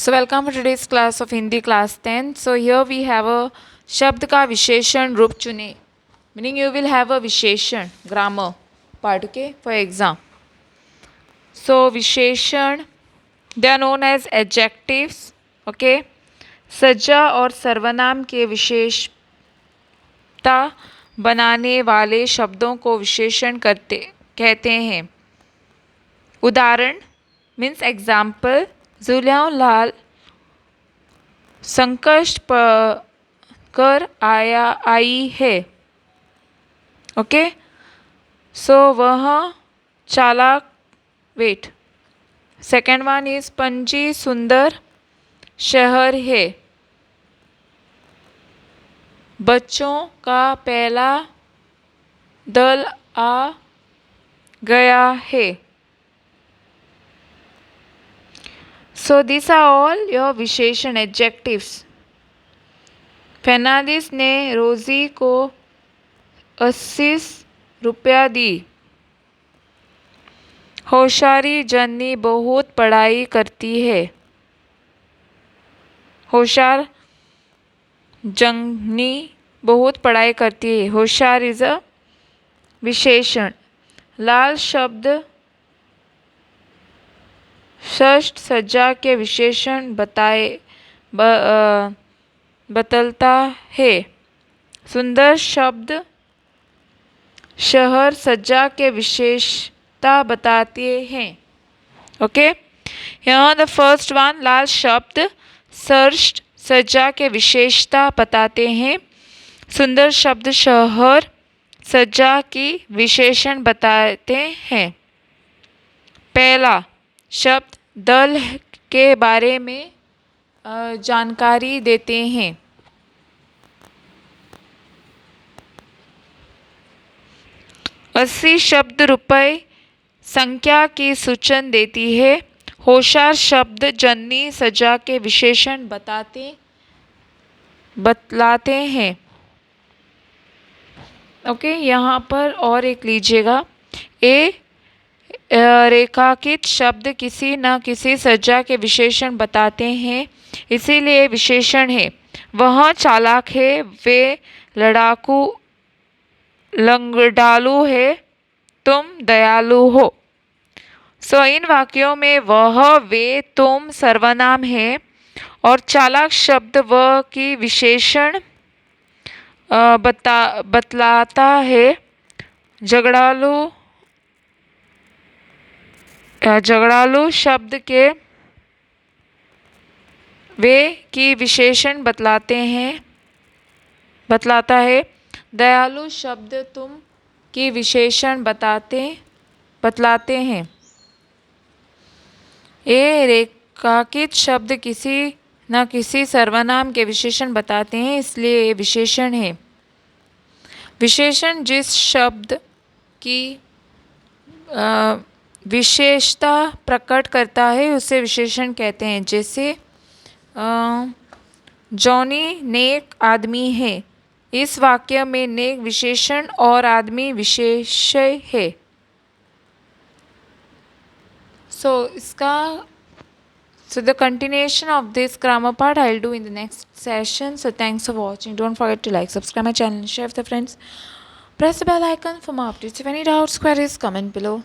So welcome to today's class of Hindi class 10. So here we have a शब्द का विशेषण रूप चुने. Meaning you will have a विशेषण grammar part, okay, for exam. So विशेषण they are known as adjectives, okay. सज्जा और सर्वनाम के विशेषता बनाने वाले शब्दों को विशेषण कहते हैं. उदाहरण मीन्स एग्जाम्पल. जुलियालाल संकष्ट कर आई है. ओके, सो वह चालाक. Wait, second one is Panaji सुंदर शहर है. बच्चों का पहला दल आ गया है. So these are all your विशेषण adjectives. फर्नांडिस ने रोजी को 80 रुपया दी. होशियारी जन्नी बहुत पढ़ाई करती है. होशियार जन्नी बहुत पढ़ाई करती है. होशियार इज अ विशेषण. लाल शब्द षष्ठ सज्जा के विशेषण बदलता है. सुंदर शब्द शहर सज्जा के विशेषता बताते हैं. ओके, यहाँ द फर्स्ट वन, लाल शब्द षष्ठ सज्जा के विशेषता बताते हैं. सुंदर शब्द शहर सज्जा की विशेषण बताते हैं. पहला शब्द दल के बारे में जानकारी देते हैं. अस्सी शब्द रुपए संख्या की सूचना देती है. होशियार शब्द जन्नी सज्जा के विशेषण बतलाते हैं. ओके, यहाँ पर और एक लीजिएगा. रेखांकित शब्द किसी न किसी सज्जा के विशेषण बताते हैं, इसीलिए विशेषण है. वह चालाक है, वे लड़ाकू लंगड़ालू है, तुम दयालु हो. सो इन वाक्यों में वह, वे, तुम सर्वनाम है और चालाक शब्द वह की विशेषण बतलाता है. झगड़ालू शब्द के वे की विशेषण बतलाता है. दयालु शब्द तुम की विशेषण बतलाते हैं. ये रेखांकित शब्द किसी न किसी सर्वनाम के विशेषण बताते हैं, इसलिए ये विशेषण है. विशेषण जिस शब्द की विशेषता प्रकट करता है उसे विशेषण कहते हैं. जैसे जॉनी नेक आदमी है. इस वाक्य में नेक विशेषण और आदमी विशेष्य है. So the continuation of this grammar part I will do in the next session. So thanks for watching. Don't forget to like, subscribe my channel, and share with your friends. Press the bell icon for more updates. If any doubts, queries, comment below.